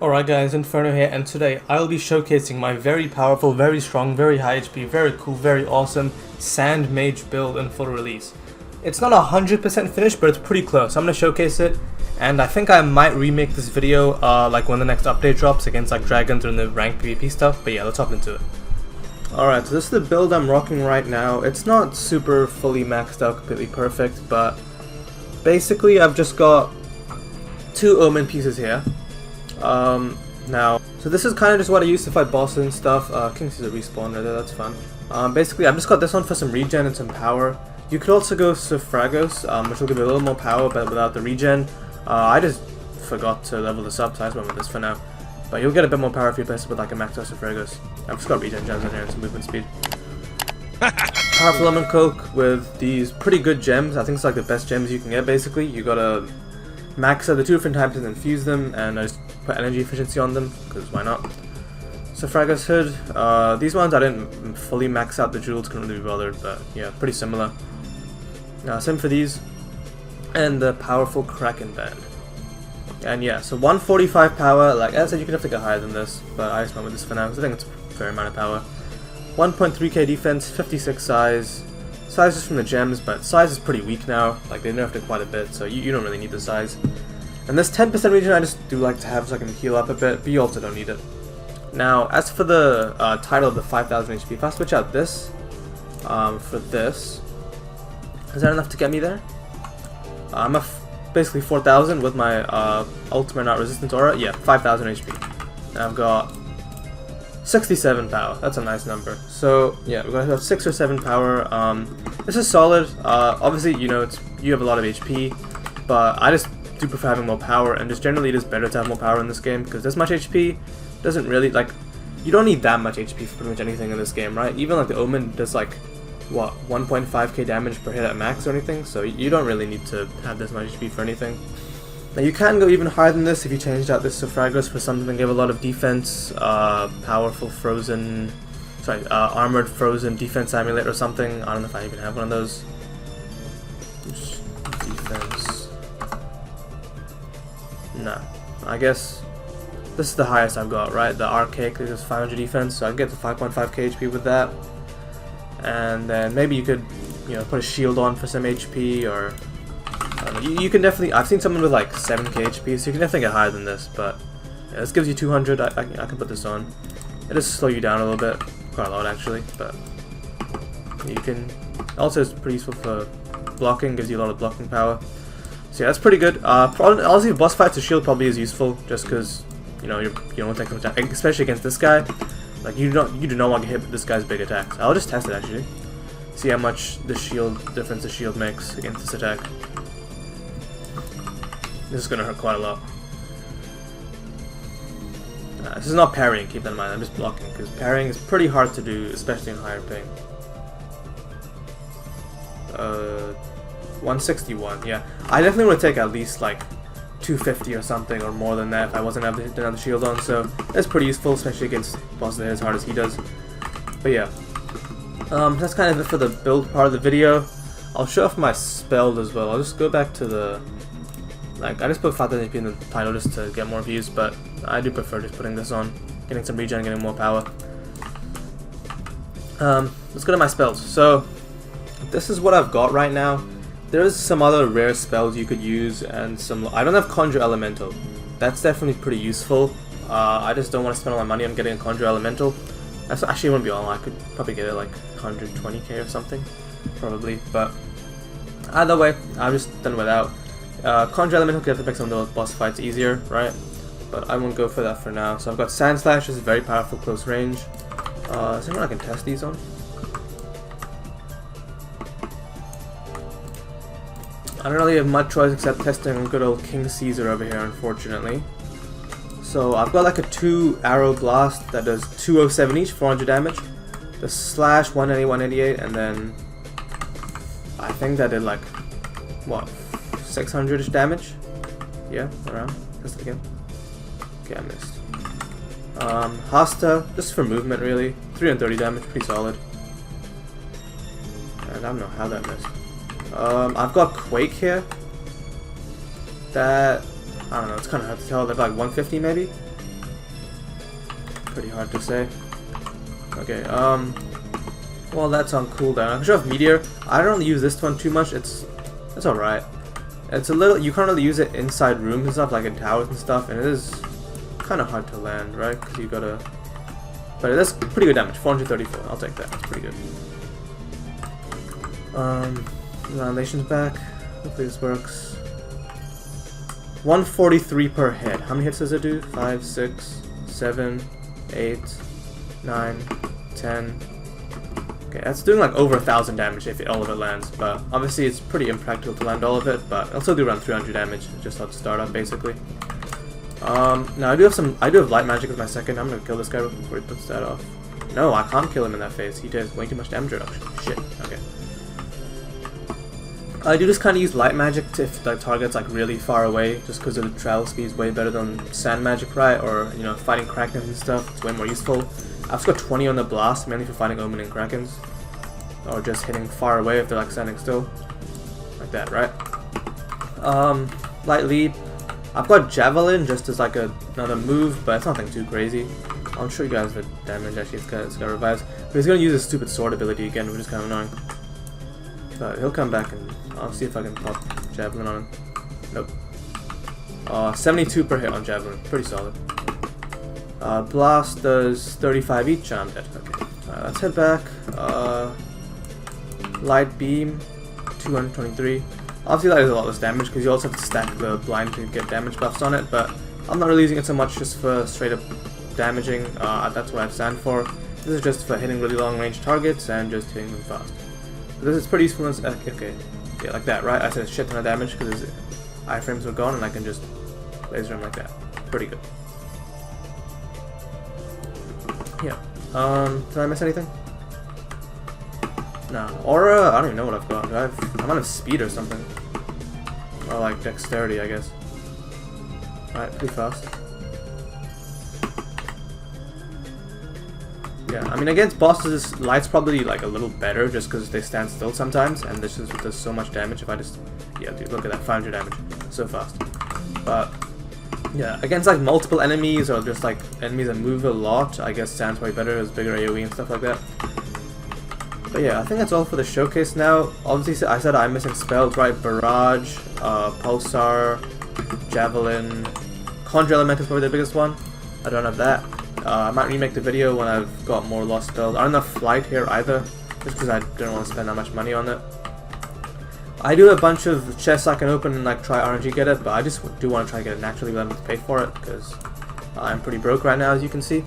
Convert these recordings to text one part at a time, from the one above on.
Alright guys, Inferno here, and today I will be showcasing my very powerful, very strong, very high HP, very cool, very awesome Sand Mage build in full release. It's not 100% finished, but it's pretty close. I'm going to showcase it, and I think I might remake this video like when the next update drops against like dragons or in the ranked PvP stuff, but yeah, let's hop into it. Alright, so this is the build I'm rocking right now. It's not super fully maxed out, completely perfect, but basically I've just got two Omen pieces here. So this is kind of just what I use to fight bosses and stuff. King's is a respawn right there, that's fun. Basically I've just got this one for some regen and some power. You could also go Suffragos, which will give you a little more power but without the regen. I just forgot to level this up, so I just went with this for now. But you'll get a bit more power if you place it with like a maxed out Suffragos. I've just got regen gems in here and some movement speed. Powerful Lemon Coke with these pretty good gems. I think it's like the best gems you can get basically. You gotta max out the two different types and then fuse them, and I just put energy efficiency on them, because why not? Suffragos Hood. These ones I didn't fully max out the jewels, couldn't really be bothered, but yeah, pretty similar. Same for these. And the powerful Kraken Band. And yeah, so 145 power, like I said you could have to get higher than this, but I just went with this for now, because I think it's a fair amount of power. 1.3k defense, 56 size. Size is from the gems, but size is pretty weak now, like they nerfed it quite a bit, so you don't really need the size. And this 10% regen I just do like to have so I can heal up a bit, but you also don't need it. Now, as for the title of the 5000 HP, if I switch out this, for this, is that enough to get me there? I'm basically 4000 with my ultimate not resistance aura, yeah, 5000 HP. And I've got 67 power, that's a nice number. So yeah, we're gonna have 6 or 7 power. This is solid. Obviously, you know, you have a lot of HP, but I just do prefer having more power, and just generally it is better to have more power in this game, because this much HP doesn't really, like, you don't need that much HP for pretty much anything in this game, right? Even like the Omen does like, what, 1.5k damage per hit at max or anything, so you don't really need to have this much HP for anything. Now you can go even higher than this if you changed out this Suffragos for something that gave a lot of defense, powerful frozen, armored frozen defense amulet or something. I don't know if I even have one of those. Defense. No, I guess this is the highest I've got, right? The Arcane is 500 defense, so I can get to 5.5k HP with that. And then maybe you could, you know, put a shield on for some HP, or I don't know, you can definitely, I've seen someone with like 7k HP, so you can definitely get higher than this, but yeah, this gives you 200, I can put this on. It does slow you down a little bit, quite a lot actually, but you can, also it's pretty useful for blocking, gives you a lot of blocking power. So yeah, that's pretty good. Honestly, boss fights, a shield probably is useful, just because, you know, you don't want to take much attack, especially against this guy. Like, you do not want to get hit with this guy's big attacks. I'll just test it actually, see how much the shield difference the shield makes against this attack. This is gonna hurt quite a lot. This is not parrying, keep that in mind. I'm just blocking, because parrying is pretty hard to do, especially in higher ping. 161, yeah. I definitely want to take at least like 250 or something, or more than that if I wasn't didn't have the shield on, so that's pretty useful, especially against bosses that hit as hard as he does. But yeah, that's kind of it for the build part of the video. I'll show off my spell as well. I'll just go back to the, like, I just put 5000 HP in the title just to get more views, but I do prefer just putting this on, getting some regen, getting more power. Let's go to my spells. So this is what I've got right now. There's some other rare spells you could use, and some. I don't have Conjure Elemental. That's definitely pretty useful. I just don't want to spend all my money on getting a Conjure Elemental. That's actually wouldn't be all. I could probably get it like 120k or something, probably. But either way, I've just done without. Conjure Elemental could have to make some of the boss fights easier, right? But I won't go for that for now. So I've got Sand Slash, which is very powerful close range. Is anyone I can test these on? I don't really have much choice except testing good old King Caesar over here, unfortunately. So I've got like a 2 arrow blast that does 207 each, 400 damage. The slash 180, 188, and then I think that did like, what, 600ish damage? Yeah, around. Test it again. Okay, I missed. Hasta, just for movement really. 330 damage, pretty solid. And I don't know how that missed. I've got Quake here. That, I don't know, it's kind of hard to tell. They're like 150 maybe. pretty hard to say. Okay, well, that's on cooldown. I can show off Meteor. I don't really use this one too much. It's alright. It's a little, you can't really use it inside rooms and stuff, like in towers and stuff, and it is kind of hard to land, right? Because you gotta, but it does pretty good damage. 434. I'll take that. That's pretty good. Annihilation's back. Hopefully this works. 143 per hit. How many hits does it do? 5, 6, 7, 8, 9, 10. Okay, that's doing like over 1,000 damage if all of it lands, but obviously it's pretty impractical to land all of it, but I'll still do around 300 damage just at the startup, basically. Now I do have light magic with my second. I'm gonna kill this guy before he puts that off. No, I can't kill him in that phase. He does way too much damage reduction. Shit. Okay. I do just kind of use light magic if the target's like really far away, just because the travel speed is way better than sand magic, right? Or, you know, fighting krakens and stuff. It's way more useful. I've just got 20 on the blast, mainly for fighting omen and krakens, or just hitting far away if they're like standing still, like that, right? Light lead. I've got javelin just as like another move, but it's nothing too crazy. I'll show you guys the damage. Actually, it's got revives, but he's gonna use his stupid sword ability again, which is kind of annoying. But he'll come back and I'll see if I can pop javelin on him. Nope. 72 per hit on javelin, pretty solid. Blast does 35 each, and I'm dead. Okay, let's head back. Light beam, 223. Obviously that is a lot less damage because you also have to stack the blind to get damage buffs on it, but I'm not really using it so much just for straight up damaging. That's what I stand for. This is just for hitting really long range targets and just hitting them fast. This is pretty useful. Okay, yeah, like that, right? I said a shit ton of damage because his iframes were gone, and I can just laser him like that. Pretty good. Yeah. Did I miss anything? No. Aura, I don't even know what I've got. I might have speed or something. Or like dexterity, I guess. Alright, pretty fast. Yeah, I mean against bosses, light's probably like a little better just because they stand still sometimes, and this just does so much damage if I just... Yeah, dude, look at that, 500 damage. So fast. But... yeah, against like multiple enemies or just like enemies that move a lot, I guess stands way better, has bigger AoE and stuff like that. But yeah, I think that's all for the showcase now. Obviously, I said I'm missing spells, right? Barrage, Pulsar, Javelin, Conjure Element is probably the biggest one. I don't have that. I might remake the video when I've got more lost spells. I don't have Flight here either, just because I don't want to spend that much money on it. I do have a bunch of chests I can open and like try RNG get it, but I just do want to try to get it naturally without having to pay for it, because I'm pretty broke right now, as you can see.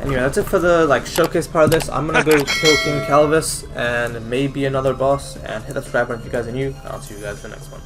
Anyway, that's it for the like showcase part of this. I'm gonna go kill King Calvus and maybe another boss, and hit that subscribe button if you guys are new. I'll see you guys in the next one.